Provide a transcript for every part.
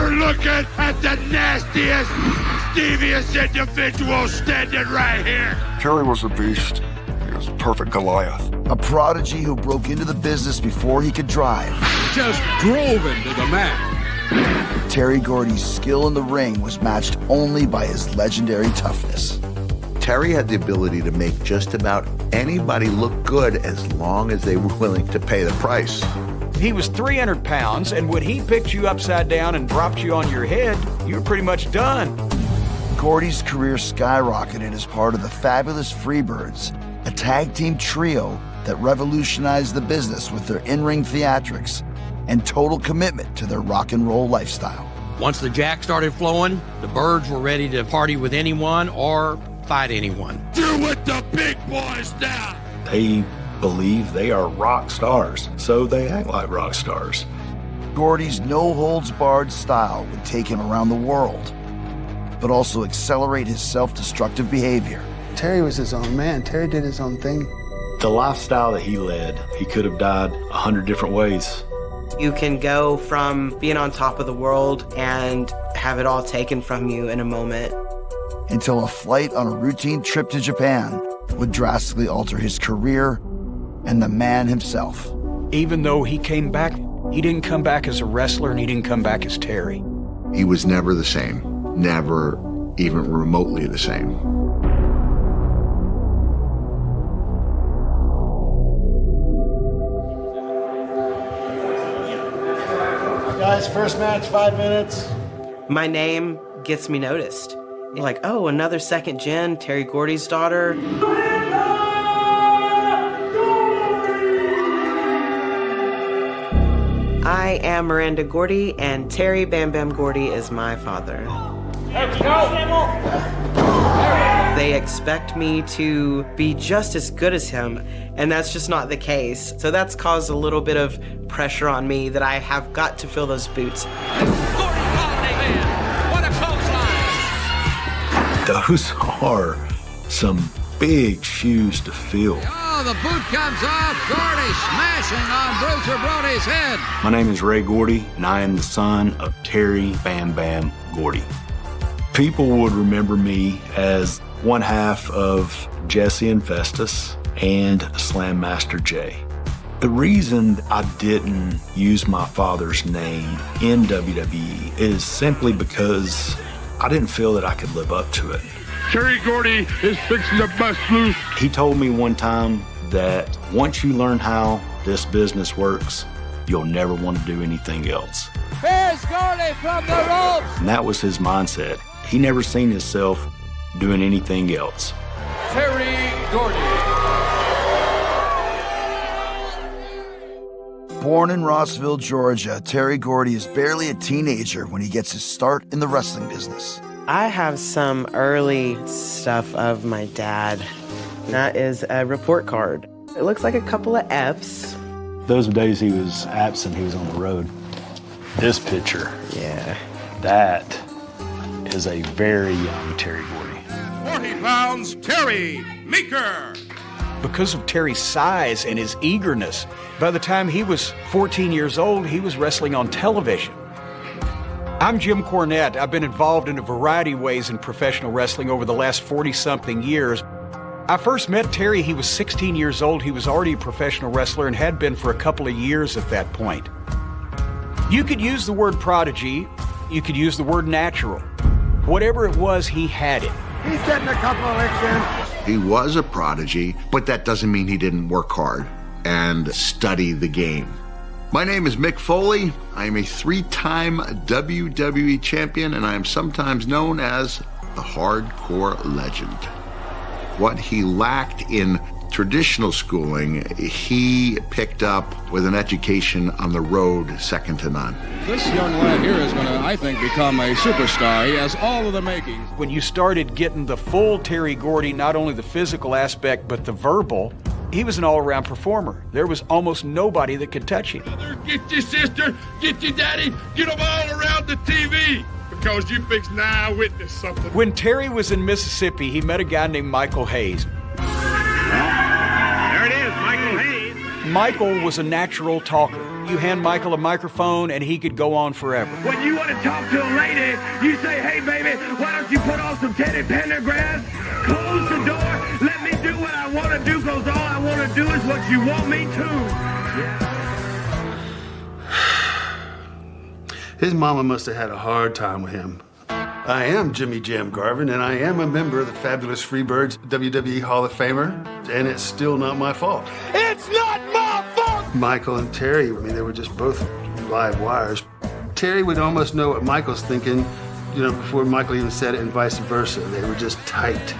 You're looking at the nastiest, devious individual standing right here. Terry was a beast. He was a perfect Goliath. A prodigy who broke into the business before he could drive. Just drove into the mat. Terry Gordy's skill in the ring was matched only by his legendary toughness. Terry had the ability to make just about anybody look good as long as they were willing to pay the price. He was 300 pounds, and when he picked you upside down and dropped you on your head, you were pretty much done. Gordy's career skyrocketed as part of the Fabulous Freebirds, a tag team trio that revolutionized the business with their in-ring theatrics and total commitment to their rock and roll lifestyle. Once the jack started flowing, the Birds were ready to party with anyone or fight anyone. You're with the big boys now. They believe they are rock stars, so they act like rock stars. Gordy's no-holds-barred style would take him around the world, but also accelerate his self-destructive behavior. Terry was his own man. Terry did his own thing. The lifestyle that he led, he could have died 100 different ways. You can go from being on top of the world and have it all taken from you in a moment. Until a flight on a routine trip to Japan would drastically alter his career and the man himself. Even though he came back, he didn't come back as a wrestler and he didn't come back as Terry. He was never the same, never even remotely the same. Guys, first match, 5 minutes. My name gets me noticed. Like, oh, another second gen, Terry Gordy's daughter. I am Miranda Gordy, and Terry Bam Bam Gordy is my father. They expect me to be just as good as him, and that's just not the case. So that's caused a little bit of pressure on me that I have got to fill those boots. Those are some big shoes to fill. Oh, the boot comes off. Gordy smashing on Bruiser Brody's head. My name is Ray Gordy, and I am the son of Terry Bam Bam Gordy. People would remember me as one half of Jesse and Festus and Slam Master Jay. The reason I didn't use my father's name in WWE is simply because I didn't feel that I could live up to it. Terry Gordy is fixing to bust loose. He told me one time that once you learn how this business works, you'll never want to do anything else. Here's Gordy from the ropes. And that was his mindset. He never seen himself doing anything else. Terry Gordy. Born in Rossville, Georgia, Terry Gordy is barely a teenager when he gets his start in the wrestling business. I have some early stuff of my dad. That is a report card. It looks like a couple of F's. Those days he was absent, he was on the road. This picture, Yeah. that is a very young Terry Gordy. 40 pounds, Terry Meeker. Because of Terry's size and his eagerness, by the time he was 14 years old, he was wrestling on television. I'm Jim Cornette. I've been involved in a variety of ways in professional wrestling over the last 40-something years. I first met Terry, he was 16 years old. He was already a professional wrestler and had been for a couple of years at that point. You could use the word prodigy, you could use the word natural. Whatever it was, he had it. He's getting a couple of licks in. He was a prodigy, but that doesn't mean he didn't work hard and study the game. My name is Mick Foley. I am a 3-time WWE champion, and I am sometimes known as the Hardcore Legend. What he lacked in traditional schooling, he picked up with an education on the road second to none. This young lad here is going to, I think, become a superstar. He has all of the makings. When you started getting the full Terry Gordy, not only the physical aspect, but the verbal, he was an all-around performer. There was almost nobody that could touch him. Get your sister, get your daddy, get them all around the TV. Because you fix now witness something. When Terry was in Mississippi, he met a guy named Michael Hayes. There it is, Michael Hayes. Michael was a natural talker. You hand Michael a microphone and he could go on forever. When you want to talk to a lady, you say, hey, baby, why don't you put on some Teddy Pendergrass, close the door, let me do what I want to do, because all I want to do is what you want me to. His mama must have had a hard time with him. I am Jimmy Jam Garvin, and I am a member of the Fabulous Freebirds WWE Hall of Famer, and it's still not my fault. It's not my fault! Michael and Terry, I mean, they were just both live wires. Terry would almost know what Michael's thinking, you know, before Michael even said it, and vice versa. They were just tight.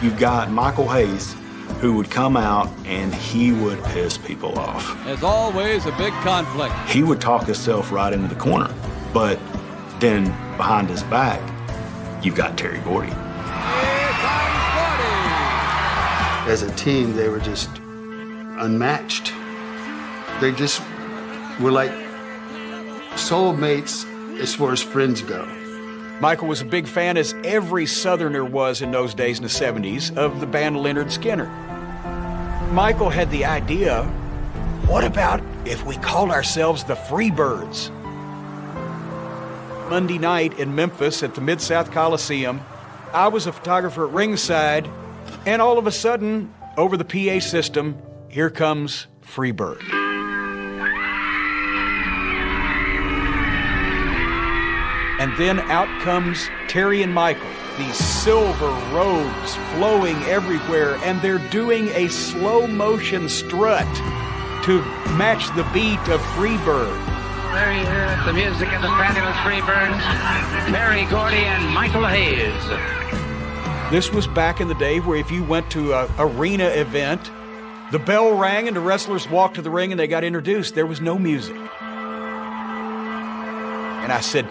You've got Michael Hayes, who would come out and he would piss people off. As always, a big conflict. He would talk himself right into the corner, but then behind his back, you've got Terry Gordy. Here comes Gordy. As a team, they were just unmatched. They just were like soulmates as far as friends go. Michael was a big fan, as every Southerner was in those days in the 70s, of the band Lynyrd Skynyrd. Michael had the idea, what about if we called ourselves the Freebirds? Monday night in Memphis at the Mid-South Coliseum, I was a photographer at ringside, and all of a sudden, over the PA system, here comes Freebird. And then out comes Terry and Michael, these silver robes flowing everywhere, and they're doing a slow motion strut to match the beat of Freebird. There he is, the music of the Fabulous Freebirds, Terry Gordy and Michael Hayes. This was back in the day where if you went to an arena event, the bell rang and the wrestlers walked to the ring and they got introduced. There was no music. And I said,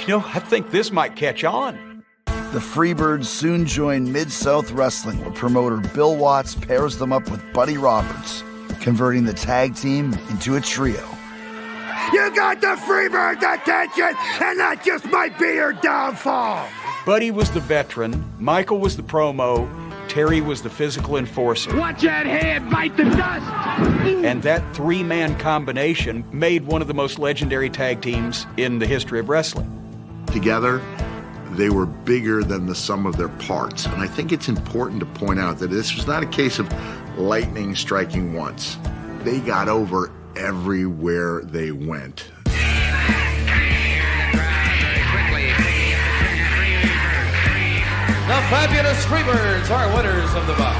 you know, I think this might catch on. The Freebirds soon joined Mid-South Wrestling, where promoter Bill Watts pairs them up with Buddy Roberts, converting the tag team into a trio. You got the Freebirds' attention, and that just might be your downfall. Buddy was the veteran, Michael was the promo, Terry was the physical enforcer. Watch that head bite the dust! And that three-man combination made one of the most legendary tag teams in the history of wrestling. Together, they were bigger than the sum of their parts. And I think it's important to point out that this was not a case of lightning striking once. They got over everywhere they went. The Fabulous Freebirds are winners of the bout.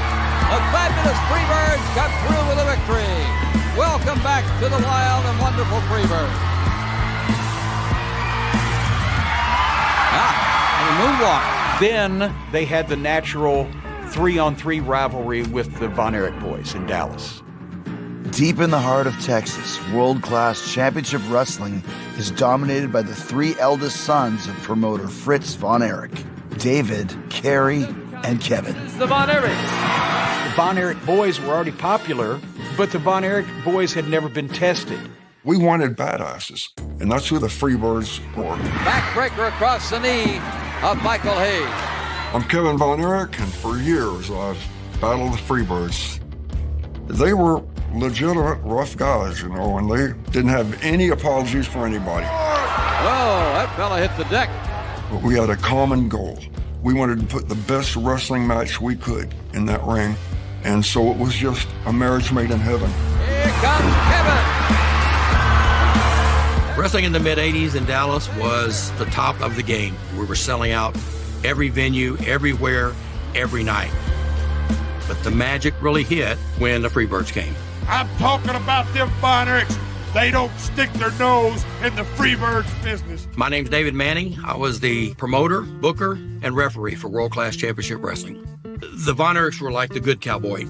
The Fabulous Freebirds got through with a victory. Welcome back to the wild and wonderful Freebird. And a moonwalk. Then they had the natural 3-on-3 rivalry with the Von Erich boys in Dallas. Deep in the heart of Texas, world-class championship wrestling is dominated by the three eldest sons of promoter Fritz Von Erich: David, Kerry, and Kevin. The Von Erich. The Von Erich boys were already popular, but the Von Erich boys had never been tested. We wanted badasses, and that's who the Freebirds were. Backbreaker across the knee of Michael Hayes. I'm Kevin Von Erich, and for years I've battled the Freebirds. They were legitimate rough guys, you know, and they didn't have any apologies for anybody. Oh, that fella hit the deck. But we had a common goal. We wanted to put the best wrestling match we could in that ring, and so it was just a marriage made in heaven. Here comes Kevin. Wrestling in the mid-'80s in Dallas was the top of the game. We were selling out every venue, everywhere, every night. But the magic really hit when the Freebirds came. I'm talking about them Von Erichs. They don't stick their nose in the Freebirds business. My name's David Manning. I was the promoter, booker, and referee for World Class Championship Wrestling. The Von Erichs were like the good cowboy.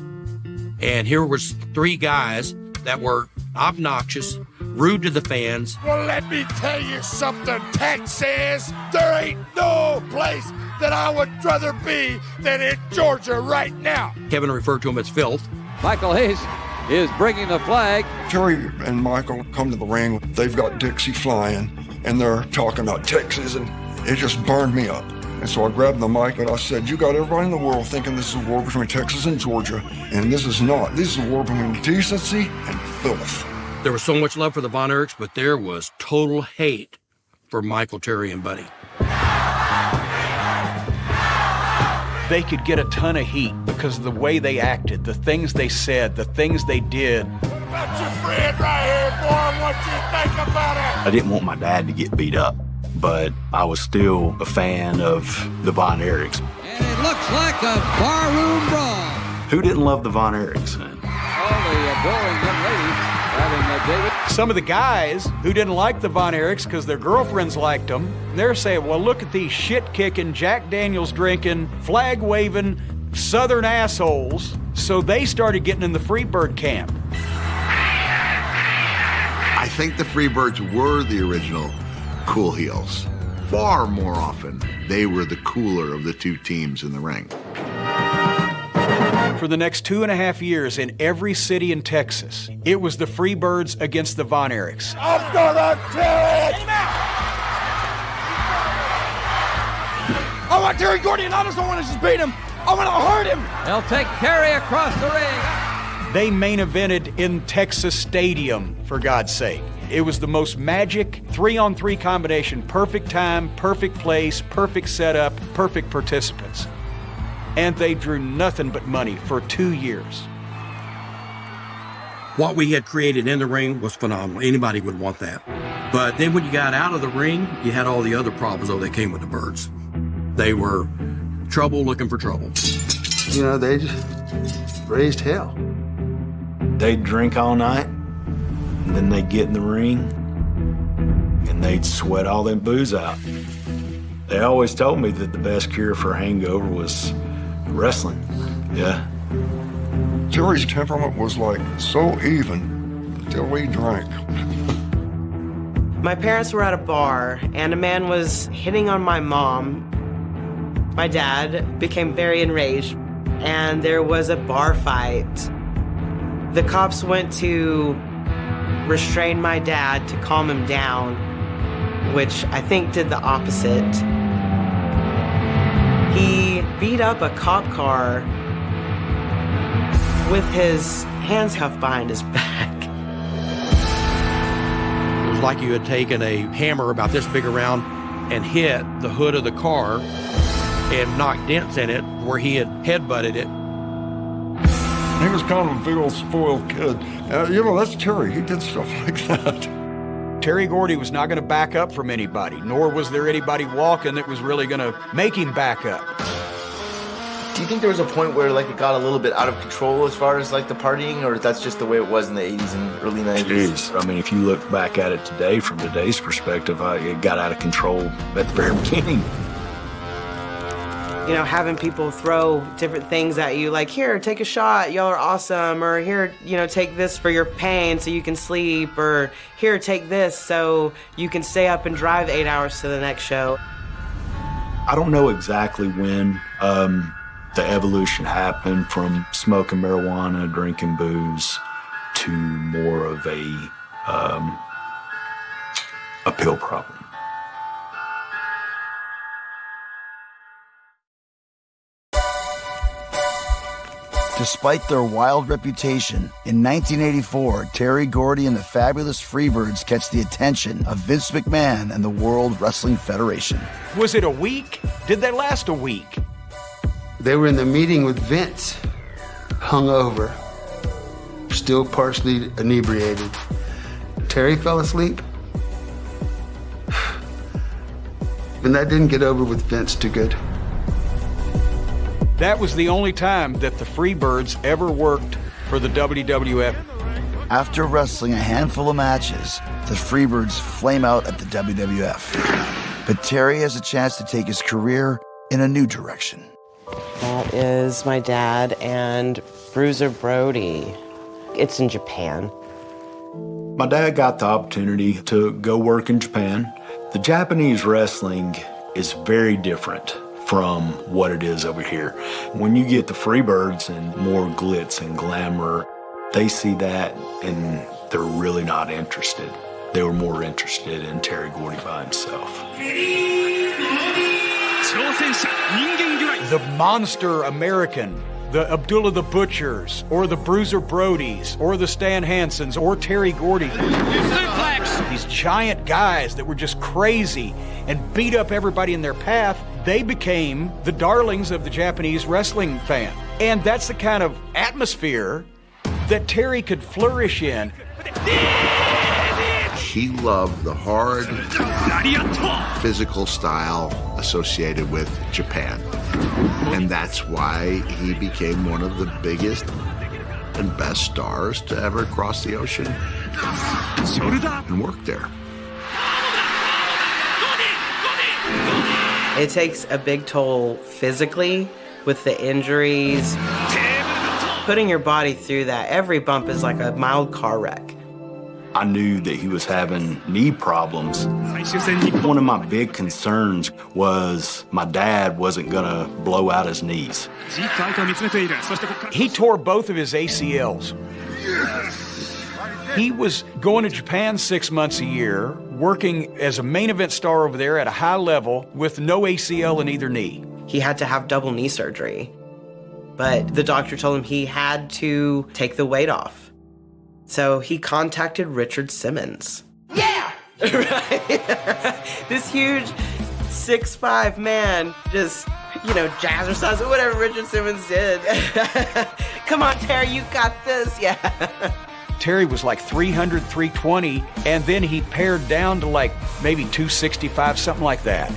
And here was three guys that were obnoxious, rude to the fans. Well, let me tell you something, Texas. There ain't no place that I would rather be than in Georgia right now. Kevin referred to him as filth. Michael Hayes is bringing the flag. Terry and Michael come to the ring. They've got Dixie flying, and they're talking about Texas, and it just burned me up. And so I grabbed the mic and I said, you got everybody in the world thinking this is a war between Texas and Georgia, and this is not. This is a war between decency and filth. There was so much love for the Von Erichs, but there was total hate for Michael, Terry, and Buddy. They could get a ton of heat because of the way they acted, the things they said, the things they did. Got your friend right here, boy. What you think about it? I didn't want my dad to get beat up, but I was still a fan of the Von Erichs. And it looks like a barroom brawl. Who didn't love the Von Erichs? All the adoring young ladies having David. Some of the guys who didn't like the Von Erichs because their girlfriends liked them, they're saying, well, look at these shit-kicking, Jack Daniels drinking, flag-waving, Southern assholes. So they started getting in the Freebird camp. I think the Freebirds were the original cool heels. Far more often, they were the cooler of the two teams in the ring. For the next 2.5 years in every city in Texas, it was the Freebirds against the Von Erichs. I'm gonna do it! I want Terry, Gordy, and Adonis. I want to just beat him. I want to hurt him. They'll take Terry across the ring. They main evented in Texas Stadium, for God's sake. It was the most magic 3-on-3 combination. Perfect time, perfect place, perfect setup, perfect participants. And they drew nothing but money for 2 years. What we had created in the ring was phenomenal. Anybody would want that. But then when you got out of the ring, you had all the other problems, though, that came with the birds. They were trouble looking for trouble. You know, they just raised hell. They'd drink all night, and then they'd get in the ring, and they'd sweat all them booze out. They always told me that the best cure for a hangover was wrestling. Yeah. Terry's temperament was like so even until he drank. My parents were at a bar, and a man was hitting on my mom. My dad became very enraged, and there was a bar fight. The cops went to restrain my dad to calm him down, which I think did the opposite. He beat up a cop car with his hands cuffed behind his back. It was like you had taken a hammer about this big around and hit the hood of the car and knocked dents in it where he had headbutted it. He was kind of a big old spoiled kid. You know, that's Terry. He did stuff like that. Terry Gordy was not going to back up from anybody, nor was there anybody walking that was really going to make him back up. Do you think there was a point where like it got a little bit out of control as far as like the partying, or that's just the way it was in the 80s and early 90s? Jeez. I mean, if you look back at it today, from today's perspective, it got out of control at the very beginning. You know, having people throw different things at you, like, here, take a shot, y'all are awesome, or here, you know, take this for your pain so you can sleep, or here, take this so you can stay up and drive 8 hours to the next show. I don't know exactly when the evolution happened from smoking marijuana, drinking booze, to more of a pill problem. Despite their wild reputation, in 1984, Terry Gordy and the Fabulous Freebirds catch the attention of Vince McMahon and the World Wrestling Federation. Was it a week? Did they last a week? They were in the meeting with Vince, hungover, still partially inebriated. Terry fell asleep. And that didn't get over with Vince too good. That was the only time that the Freebirds ever worked for the WWF. After wrestling a handful of matches, the Freebirds flame out at the WWF. But Terry has a chance to take his career in a new direction. That is my dad and Bruiser Brody. It's in Japan. My dad got the opportunity to go work in Japan. The Japanese wrestling is very different from what it is over here. When you get the Freebirds and more glitz and glamour, they see that and they're really not interested. They were more interested in Terry Gordy by himself. The monster American the Abdullah the Butchers, or the Bruiser Brodies, or the Stan Hansens, or Terry Gordy. These giant guys that were just crazy and beat up everybody in their path, they became the darlings of the Japanese wrestling fan. And that's the kind of atmosphere that Terry could flourish in. He loved the hard, physical style associated with Japan. And that's why he became one of the biggest and best stars to ever cross the ocean and work there. It takes a big toll physically with the injuries. Putting your body through that, every bump is like a mild car wreck. I knew that he was having knee problems. One of my big concerns was my dad wasn't gonna blow out his knees. He tore both of his ACLs. He was going to Japan 6 months a year, working as a main event star over there at a high level with no ACL in either knee. He had to have double knee surgery, but the doctor told him he had to take the weight off. So he contacted Richard Simmons. Yeah! Right? This huge 6'5" man just, jazzercise or whatever Richard Simmons did. Come on, Terry, you got this. Yeah. Terry was like 300, 320, and then he pared down to like maybe 265, something like that.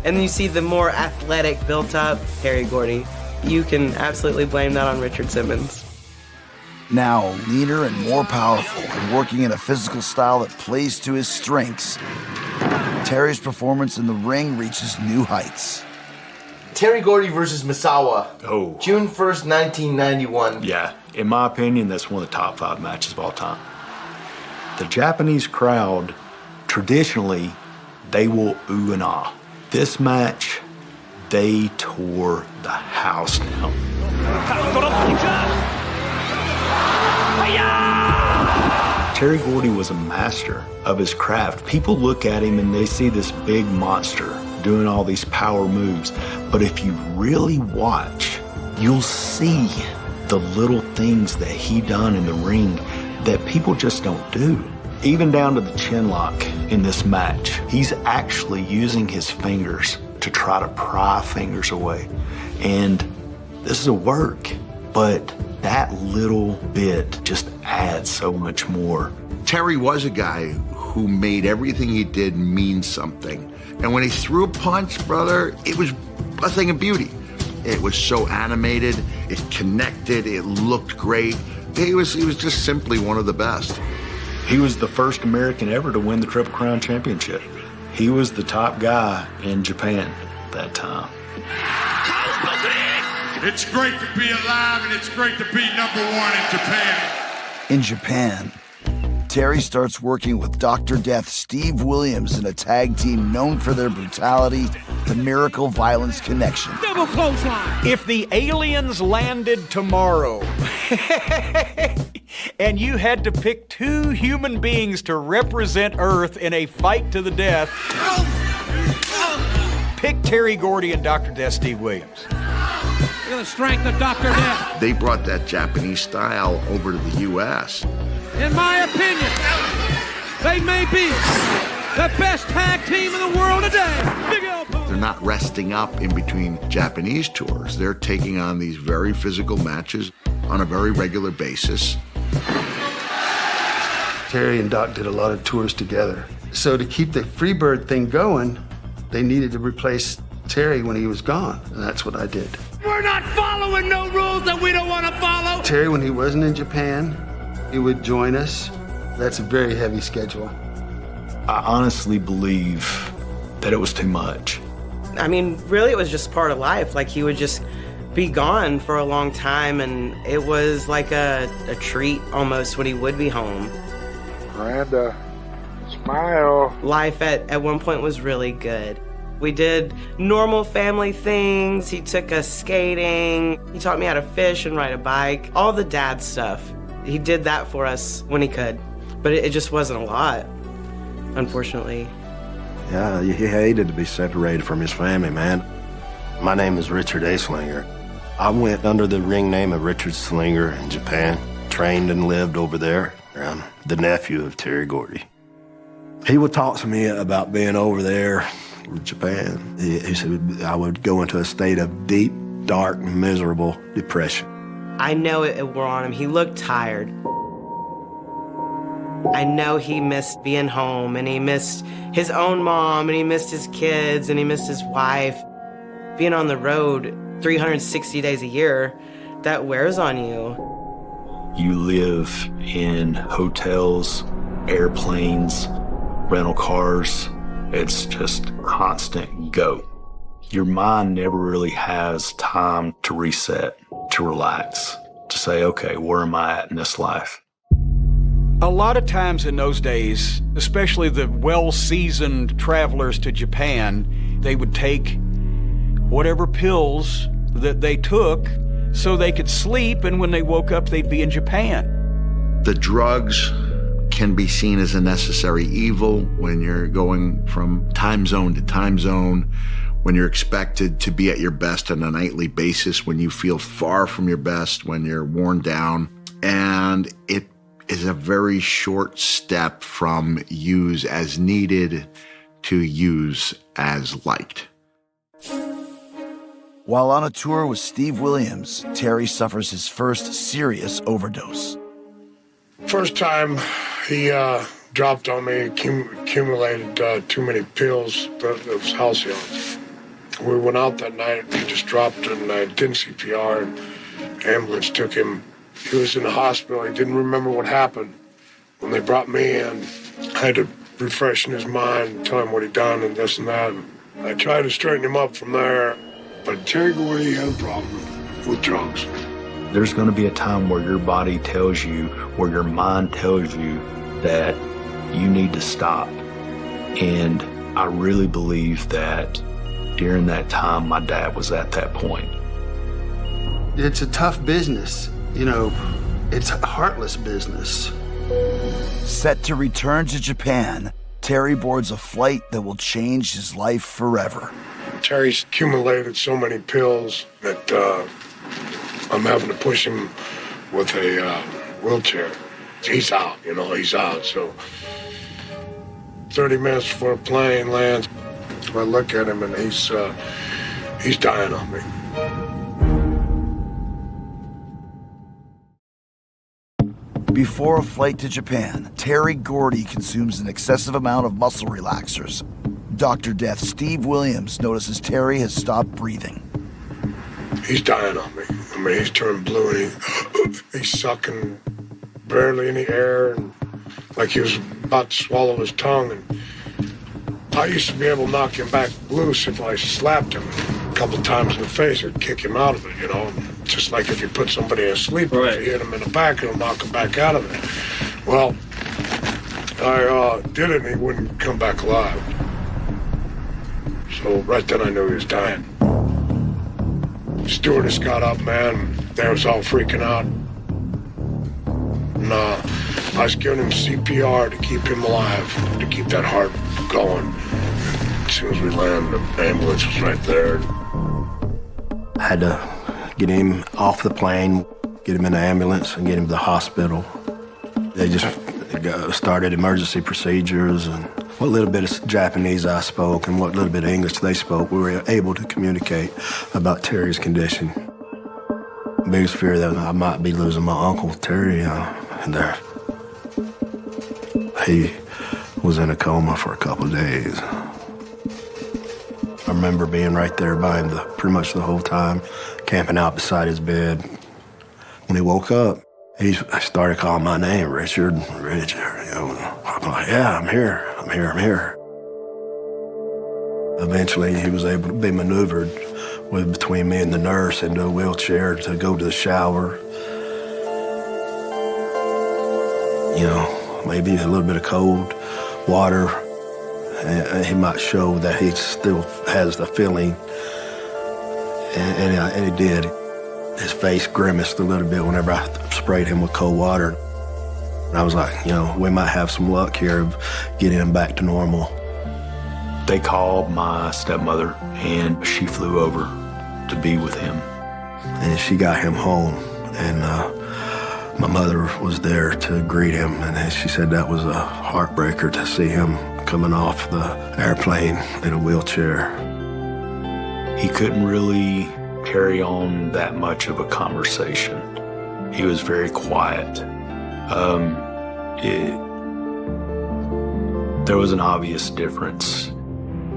And you see the more athletic, built up Terry Gordy. You can absolutely blame that on Richard Simmons. Now leaner and more powerful and working in a physical style that plays to his strengths, Terry's performance in the ring reaches new heights. Terry Gordy versus Misawa. Oh. June 1st, 1991. Yeah, in my opinion, that's one of the top 5 matches of all time. The Japanese crowd, traditionally, they will ooh and ah. This match, they tore the house down. Terry Gordy was a master of his craft. People look at him and they see this big monster doing all these power moves. But if you really watch, you'll see the little things that he done in the ring that people just don't do. Even down to the chin lock in this match. He's actually using his fingers to try to pry fingers away. And this is a work, but that little bit just adds so much more. Terry was a guy who made everything he did mean something. And when he threw a punch, brother, it was a thing of beauty. It was so animated, it connected, it looked great. He was just simply one of the best. He was the first American ever to win the Triple Crown Championship. He was the top guy in Japan at that time. It's great to be alive, and it's great to be #1 in Japan. In Japan, Terry starts working with Dr. Death Steve Williams in a tag team known for their brutality, the Miracle Violence Connection. Double clothesline. If the aliens landed tomorrow and you had to pick 2 human beings to represent Earth in a fight to the death, pick Terry Gordy and Dr. Death Steve Williams. Look at the strength of Dr. Death. They brought that Japanese style over to the U.S. In my opinion, they may be the best tag team in the world today. Big elbow. They're not resting up in between Japanese tours. They're taking on these very physical matches on a very regular basis. Terry and Doc did a lot of tours together. So to keep the Freebird thing going, they needed to replace Terry when he was gone, and that's what I did. We're not following no rules that we don't want to follow. Terry, when he wasn't in Japan, he would join us. That's a very heavy schedule. I honestly believe that it was too much. I mean, really, it was just part of life. Like, he would just be gone for a long time, and it was like a treat almost when he would be home. Miranda, smile. Life at one point was really good. We did normal family things. He took us skating. He taught me how to fish and ride a bike. All the dad stuff. He did that for us when he could. But it just wasn't a lot, unfortunately. Yeah, he hated to be separated from his family, man. My name is Richard Aislinger. I went under the ring name of Richard Slinger in Japan, trained and lived over there. I'm the nephew of Terry Gordy. He would talk to me about being over there in Japan. He said I would go into a state of deep, dark, miserable depression. I know it wore on him. He looked tired. I know he missed being home, and he missed his own mom, and he missed his kids, and he missed his wife. Being on the road 360 days a year, that wears on you. You live in hotels, airplanes, rental cars. It's just constant go. Your mind never really has time to reset, to relax, to say, okay, where am I at in this life? A lot of times in those days, especially the well-seasoned travelers to Japan, they would take whatever pills that they took so they could sleep, and when they woke up, they'd be in Japan. The drugs can be seen as a necessary evil when you're going from time zone to time zone, when you're expected to be at your best on a nightly basis, when you feel far from your best, when you're worn down. And it is a very short step from use as needed to use as liked. While on a tour with Steve Williams, Terry suffers his first serious overdose. First time he dropped on me, accumulated too many pills. It was halcyon. We went out that night. He just dropped and didn't CPR. And ambulance took him. He was in the hospital. He didn't remember what happened. When they brought me in, I had to refresh his mind, tell him what he'd done and this and that. And I tried to straighten him up from there. But Terry Gordy had a problem with drugs. There's going to be a time where your body tells you, where your mind tells you that you need to stop. And I really believe that during that time, my dad was at that point. It's a tough business. You know, it's a heartless business. Set to return to Japan, Terry boards a flight that will change his life forever. Terry's accumulated so many pills that I'm having to push him with a wheelchair. He's out, he's out. So 30 minutes before a plane lands, I look at him and he's dying on me. Before a flight to Japan, Terry Gordy consumes an excessive amount of muscle relaxers. Dr. Death Steve Williams notices Terry has stopped breathing. He's dying on me. I mean, he's turned blue and he's sucking barely any air, and like he was about to swallow his tongue. And I used to be able to knock him back loose if I slapped him a couple times in the face or kick him out of it, Just like if you put somebody asleep, right. If you hit him in the back, it'll knock him back out of it. Well, I did it and he wouldn't come back alive. So right then I knew he was dying. Stewardess got up, man. They was all freaking out. And I was giving him CPR to keep him alive, to keep that heart going. As soon as we landed, the ambulance was right there. I had to get him off the plane, get him in the ambulance, and get him to the hospital. They just started emergency procedures, and what little bit of Japanese I spoke and what little bit of English they spoke, we were able to communicate about Terry's condition. Biggest fear that I might be losing my uncle, Terry, in there. He was in a coma for a couple of days. I remember being right there by him pretty much the whole time, camping out beside his bed. When he woke up, he started calling my name, Richard. I'm like, yeah, I'm here. Eventually, he was able to be maneuvered between me and the nurse into a wheelchair to go to the shower. Maybe a little bit of cold water. And he might show that he still has the feeling, and he did. His face grimaced a little bit whenever I sprayed him with cold water. And I was like, we might have some luck here of getting him back to normal. They called my stepmother, and she flew over to be with him. and she got him home. And my mother was there to greet him, and she said that was a heartbreaker to see him coming off the airplane in a wheelchair. He couldn't really carry on that much of a conversation. He was very quiet. There was an obvious difference.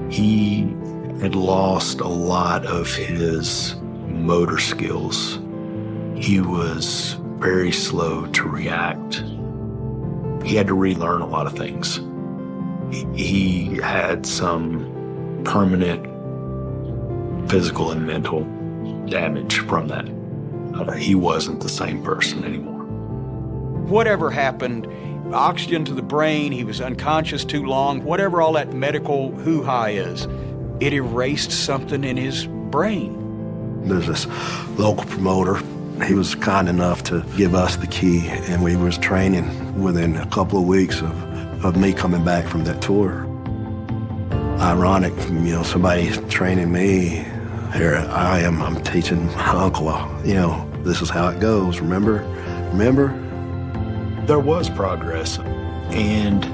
He had lost a lot of his motor skills. He was very slow to react. He had to relearn a lot of things. He had some permanent physical and mental damage from that. He wasn't the same person anymore. Whatever happened, oxygen to the brain, he was unconscious too long, whatever all that medical hoo-ha is, it erased something in his brain. There's this local promoter. He was kind enough to give us the key, and we was training within a couple of weeks of me coming back from that tour. Ironic, somebody training me. Here I am, I'm teaching my uncle, this is how it goes, remember? There was progress, and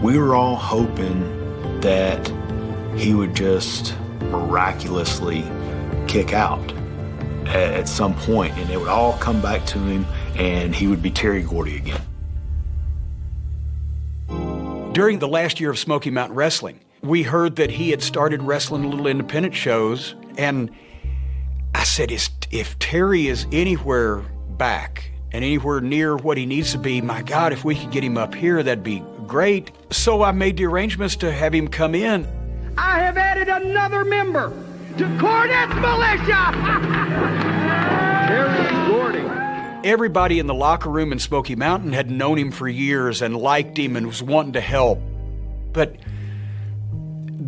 we were all hoping that he would just miraculously kick out at some point, and it would all come back to him, and he would be Terry Gordy again. During the last year of Smoky Mountain Wrestling, we heard that he had started wrestling little independent shows, and I said, if Terry is anywhere back and anywhere near what he needs to be, my God, if we could get him up here, that'd be great. So I made the arrangements to have him come in. I have added another member to Cornette's militia! Terry Gordy. Everybody in the locker room in Smoky Mountain had known him for years and liked him and was wanting to help. But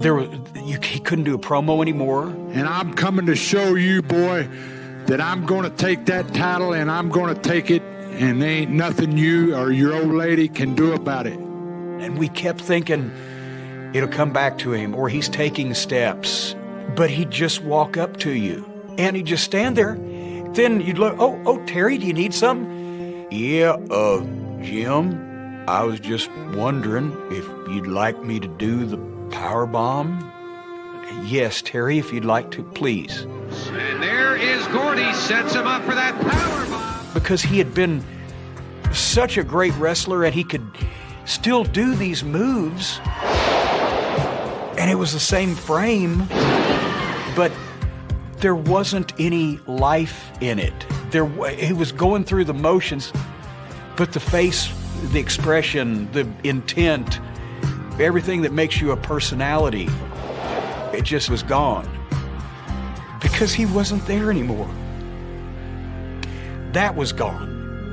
he couldn't do a promo anymore. And I'm coming to show you, boy, that I'm going to take that title and I'm going to take it, and there ain't nothing you or your old lady can do about it. And we kept thinking it'll come back to him, or he's taking steps. But he'd just walk up to you and he'd just stand there. Then you'd look, oh, Terry, do you need something? Yeah, Jim, I was just wondering if you'd like me to do the power bomb. Yes, Terry, if you'd like to, please. And there is Gordy, sets him up for that power bomb. Because he had been such a great wrestler and he could still do these moves. And it was the same frame, but there wasn't any life in it. He was going through the motions, but the face, the expression, the intent, everything that makes you a personality, it just was gone because he wasn't there anymore. That was gone.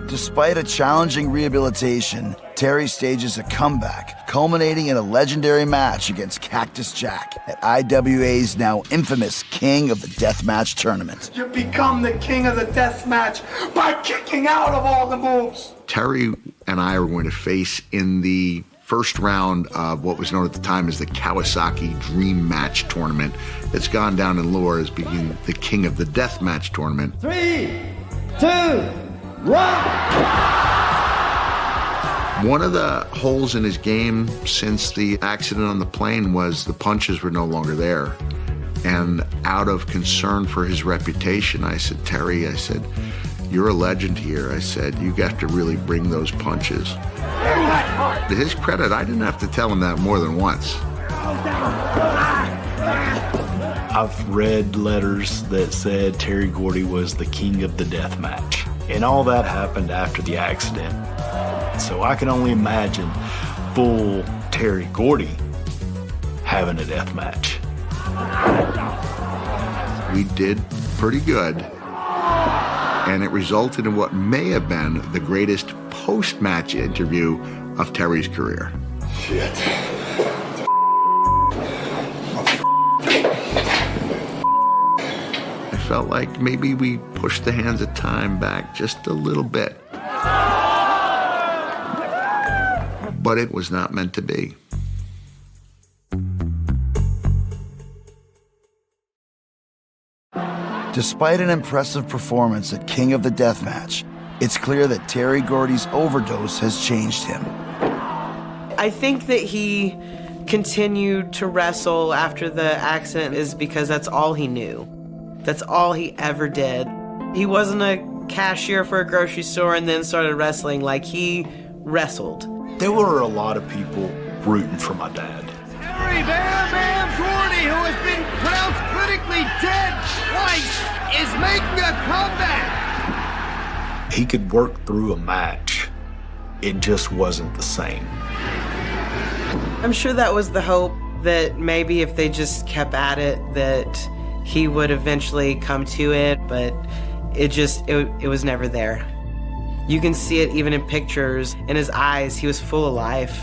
Despite a challenging rehabilitation, Terry stages a comeback, culminating in a legendary match against Cactus Jack at IWA's now infamous King of the Deathmatch tournament. You become the king of the death match by kicking out of all the moves. Terry and I are going to face in the first round of what was known at the time as the Kawasaki Dream Match tournament. It's gone down in lore as being the King of the Deathmatch tournament. 3, 2, 1. One of the holes in his game since the accident on the plane was the punches were no longer there. And out of concern for his reputation, I said, Terry, I said, you're a legend here. I said, you got to really bring those punches. To his credit, I didn't have to tell him that more than once. I've read letters that said Terry Gordy was the king of the death match. And all that happened after the accident. So I can only imagine full Terry Gordy having a death match. We did pretty good. And it resulted in what may have been the greatest post-match interview of Terry's career. Shit. I felt like maybe we pushed the hands of time back just a little bit. But it was not meant to be. Despite an impressive performance at King of the Deathmatch, it's clear that Terry Gordy's overdose has changed him. I think that he continued to wrestle after the accident is because that's all he knew. That's all he ever did. He wasn't a cashier for a grocery store and then started wrestling. Like, he wrestled. There were a lot of people rooting for my dad. Terry Bam Bam Gordy, who has been pronounced critically dead twice, is making a comeback. He could work through a match. It just wasn't the same. I'm sure that was the hope, that maybe if they just kept at it, that he would eventually come to it, but it was never there. You can see it even in pictures. In his eyes, he was full of life.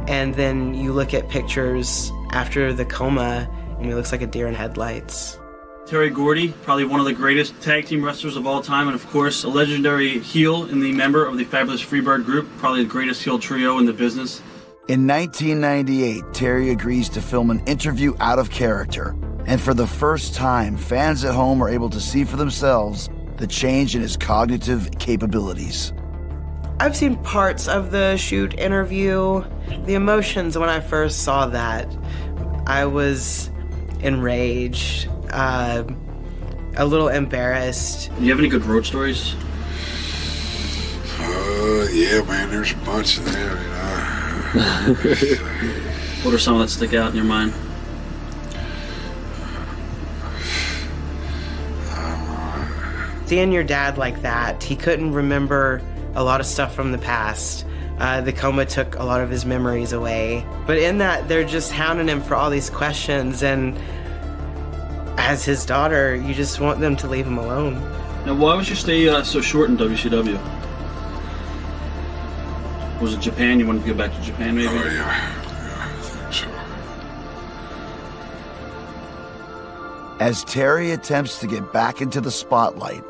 And then you look at pictures after the coma, and he looks like a deer in headlights. Terry Gordy, probably one of the greatest tag team wrestlers of all time, and of course, a legendary heel and the member of the Fabulous Freebird group, probably the greatest heel trio in the business. In 1998, Terry agrees to film an interview out of character, and for the first time, fans at home are able to see for themselves the change in his cognitive capabilities. I've seen parts of the shoot interview. The emotions when I first saw that, I was enraged, a little embarrassed. Do you have any good road stories? Yeah, man, there's a bunch of them, you know. What are some that stick out in your mind? Seeing your dad like that, he couldn't remember a lot of stuff from the past. The coma took a lot of his memories away. But in that, they're just hounding him for all these questions, and as his daughter, you just want them to leave him alone. Now, why was your stay so short in WCW? Was it Japan? You wanted to go back to Japan, maybe? Oh, yeah, I think so. As Terry attempts to get back into the spotlight,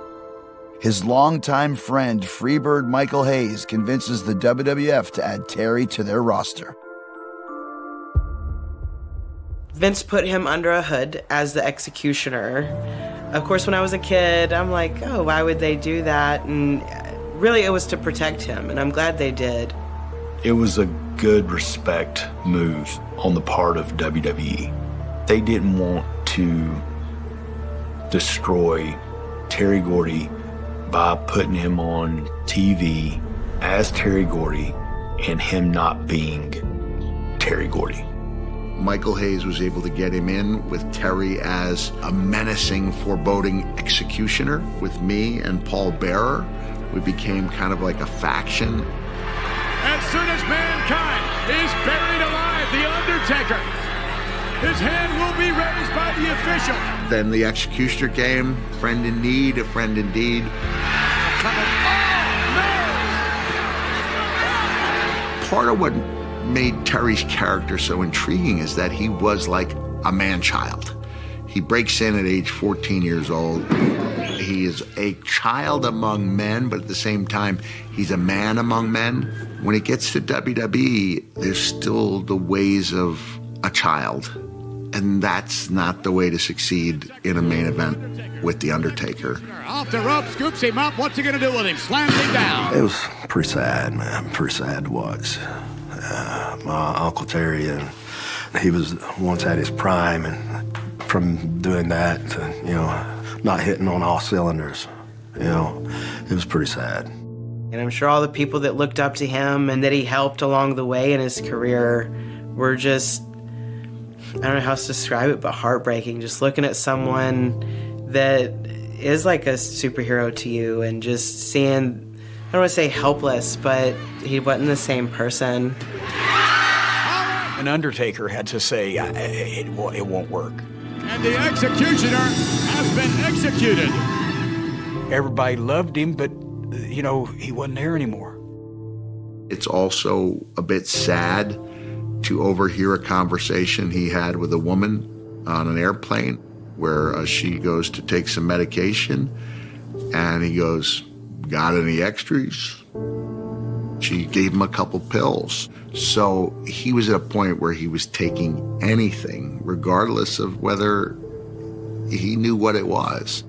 his longtime friend, Freebird Michael Hayes, convinces the WWF to add Terry to their roster. Vince put him under a hood as the executioner. Of course, when I was a kid, I'm like, oh, why would they do that? And really, it was to protect him, and I'm glad they did. It was a good respect move on the part of WWE. They didn't want to destroy Terry Gordy by putting him on TV as Terry Gordy and him not being Terry Gordy. Michael Hayes was able to get him in with Terry as a menacing, foreboding executioner. With me and Paul Bearer, we became kind of like a faction. As soon as mankind is buried alive, The Undertaker, his hand will be raised by the official. Then the executioner came, friend in need, a friend indeed. Part of what made Terry's character so intriguing is that he was like a man-child. He breaks in at age 14 years old. He is a child among men, but at the same time, he's a man among men. When it gets to WWE, there's still the ways of a child. And that's not the way to succeed in a main event with The Undertaker. Off the rope, scoops him up. What's he going to do with him? Slams him down. It was pretty sad, man. Pretty sad to watch. My Uncle Terry, he was once at his prime, and from doing that to, not hitting on all cylinders, it was pretty sad. And I'm sure all the people that looked up to him and that he helped along the way in his career were just, I don't know how else to describe it, but heartbreaking. Just looking at someone that is like a superhero to you and just seeing, I don't want to say helpless, but he wasn't the same person. An Undertaker had to say, it won't work. And the executioner has been executed. Everybody loved him, but, he wasn't there anymore. It's also a bit sad to overhear a conversation he had with a woman on an airplane where she goes to take some medication, and he goes, "Got any extras?" She gave him a couple pills. So he was at a point where he was taking anything, regardless of whether he knew what it was.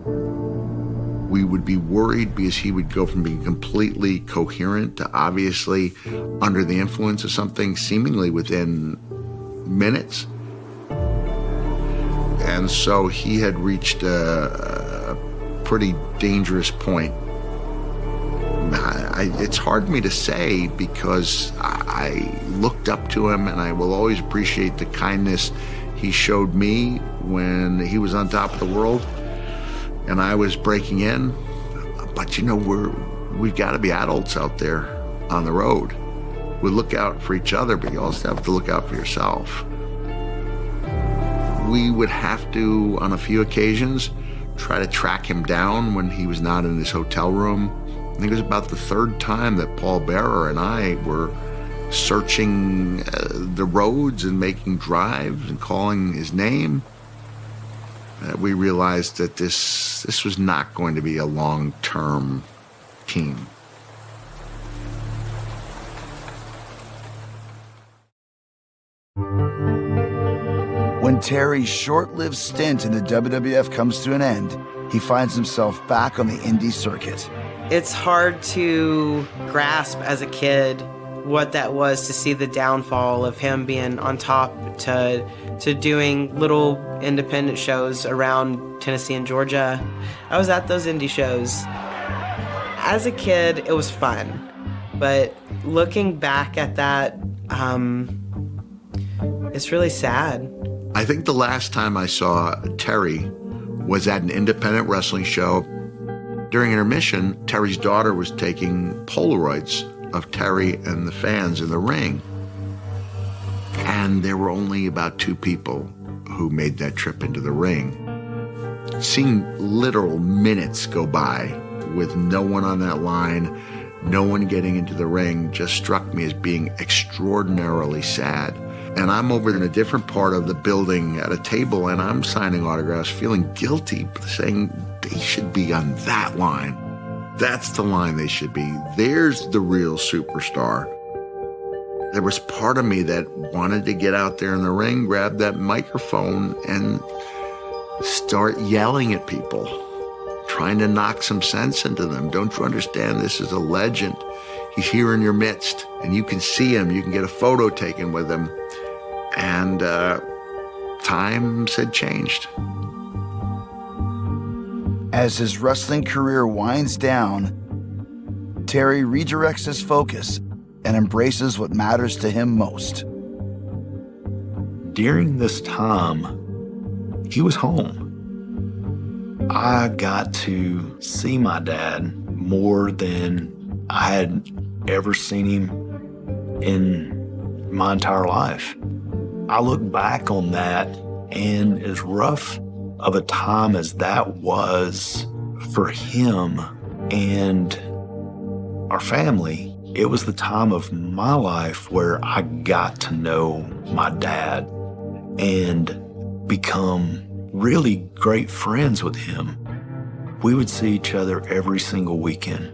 We would be worried because he would go from being completely coherent to obviously under the influence of something seemingly within minutes. And so he had reached a pretty dangerous point. It's hard for me to say because I looked up to him, and I will always appreciate the kindness he showed me when he was on top of the world and I was breaking in. But you know, we've got to be adults out there on the road. We look out for each other, but you also have to look out for yourself. We would have to, on a few occasions, try to track him down when he was not in his hotel room. I think it was about the third time that Paul Bearer and I were searching the roads and making drives and calling his name. We realized that this was not going to be a long-term team. When Terry's short-lived stint in the WWF comes to an end, he finds himself back on the indie circuit. It's hard to grasp as a kid what that was, to see the downfall of him being on top to doing little independent shows around Tennessee and Georgia. I was at those indie shows. As a kid, it was fun. But looking back at that, it's really sad. I think the last time I saw Terry was at an independent wrestling show. During intermission, Terry's daughter was taking Polaroids of Terry and the fans in the ring. And there were only about 2 people who made that trip into the ring. Seeing literal minutes go by with no one on that line, no one getting into the ring, just struck me as being extraordinarily sad. And I'm over in a different part of the building at a table, and I'm signing autographs, feeling guilty, saying they should be on that line. That's the line they should be. There's the real superstar. There was part of me that wanted to get out there in the ring, grab that microphone, and start yelling at people, trying to knock some sense into them. Don't you understand? This is a legend. He's here in your midst, and you can see him. You can get a photo taken with him. And times had changed. As his wrestling career winds down, Terry redirects his focus and embraces what matters to him most. During this time, he was home. I got to see my dad more than I had ever seen him in my entire life. I look back on that, and as rough of a time as that was for him and our family, it was the time of my life where I got to know my dad and become really great friends with him. We would see each other every single weekend.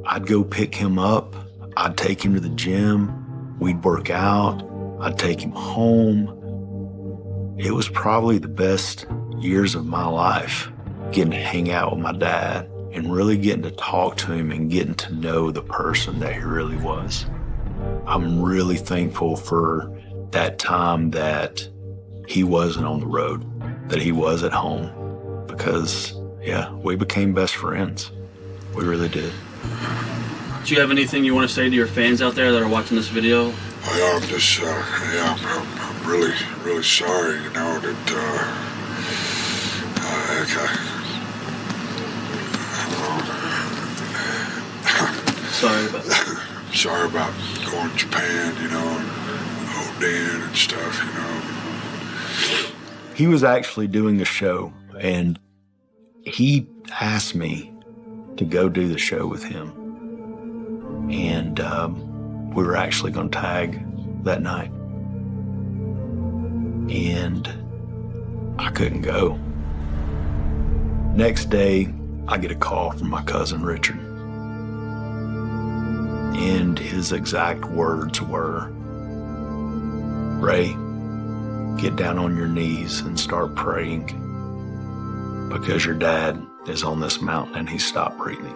I'd go pick him up, I'd take him to the gym, we'd work out, I'd take him home. It was probably the best years of my life, getting to hang out with my dad and really getting to talk to him and getting to know the person that he really was. I'm really thankful for that time that he wasn't on the road, that he was at home, because, yeah, we became best friends. We really did. Do you have anything you want to say to your fans out there that are watching this video? I'm just, I'm really, really sorry, you know, that, Sorry about that. Sorry about going to Japan, you know, and ODing and stuff, you know. He was actually doing a show, and he asked me to go do the show with him. And we were actually going to tag that night. And I couldn't go. Next day, I get a call from my cousin Richard. And his exact words were, "Ray, get down on your knees and start praying. because your dad is on this mountain and he stopped breathing.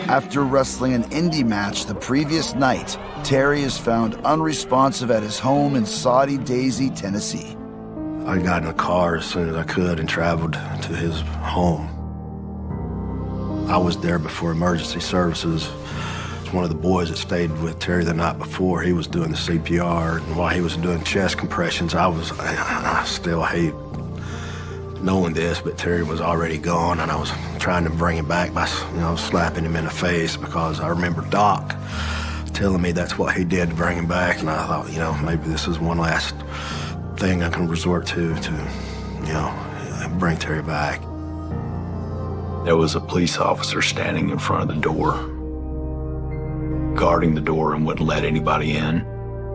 After wrestling an indie match the previous night, Terry is found unresponsive at his home in Saudi Daisy, Tennessee. I got in the car as soon as I could and traveled to his home. I was there before emergency services. One of the boys that stayed with Terry the night before, he was doing the CPR, and while he was doing chest compressions, I still hate knowing this, but Terry was already gone, and I was trying to bring him back by, slapping him in the face, because I remember Doc telling me that's what he did to bring him back, and I thought, maybe this is one last thing I can resort to bring Terry back. There was a police officer standing in front of the door, guarding the door and wouldn't let anybody in.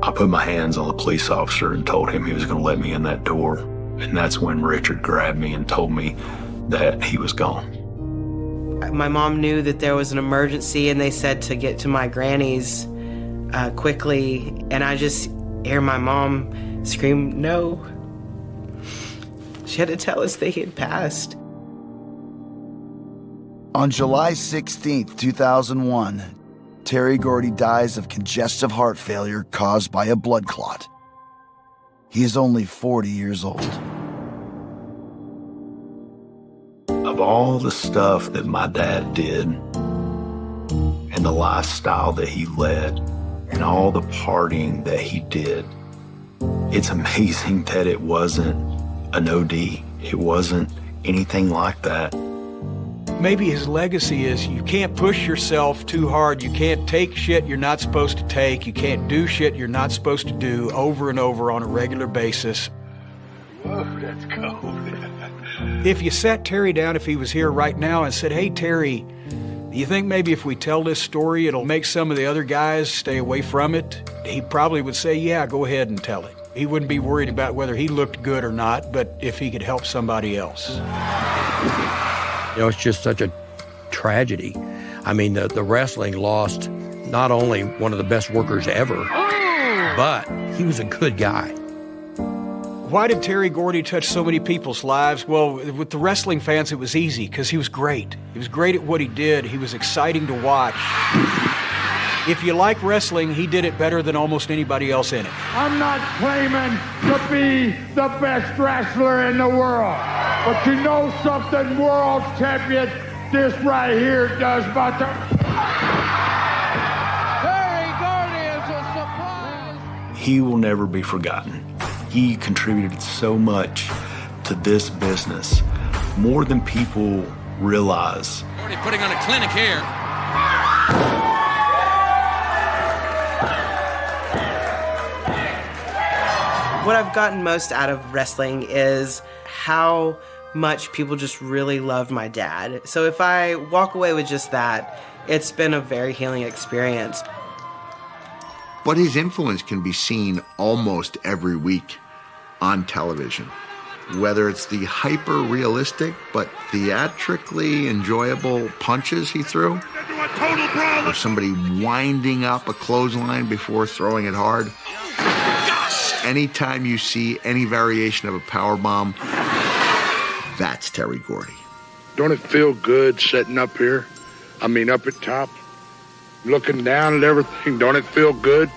I put my hands on the police officer and told him he was going to let me in that door. And that's when Richard grabbed me and told me that he was gone. My mom knew that there was an emergency, and they said to get to my granny's quickly. And I just hear my mom scream, "No." She had to tell us that he had passed. On July 16th, 2001, Terry Gordy dies of congestive heart failure caused by a blood clot. He is only 40 years old. Of all the stuff that my dad did and the lifestyle that he led and all the partying that he did, it's amazing that it wasn't an OD. It wasn't anything like that. Maybe his legacy is you can't push yourself too hard. You can't take shit you're not supposed to take. You can't do shit you're not supposed to do over and over on a regular basis. Whoa, that's cold. If you sat Terry down, if he was here right now, and said, "Hey, Terry, do you think maybe if we tell this story, it'll make some of the other guys stay away from it?" He probably would say, "Yeah, go ahead and tell it." He wouldn't be worried about whether he looked good or not, but if he could help somebody else. It's just such a tragedy. I mean, the wrestling lost not only one of the best workers ever, but he was a good guy. Why did Terry Gordy touch so many people's lives? Well, with the wrestling fans, it was easy because he was great. He was great at what he did. He was exciting to watch. If you like wrestling, he did it better than almost anybody else in it. I'm not claiming to be the best wrestler in the world, but you know something, world champion, this right here does about the... Terry Gordy is a surprise. He will never be forgotten. He contributed so much to this business, more than people realize. Gordy putting on a clinic here. What I've gotten most out of wrestling is how much people just really love my dad. So if I walk away with just that, it's been a very healing experience. But his influence can be seen almost every week on television. Whether it's the hyper-realistic but theatrically enjoyable punches he threw, or somebody winding up a clothesline before throwing it hard. Anytime you see any variation of a powerbomb, that's Terry Gordy. Don't it feel good sitting up here? I mean, up at top, looking down at everything. Don't it feel good?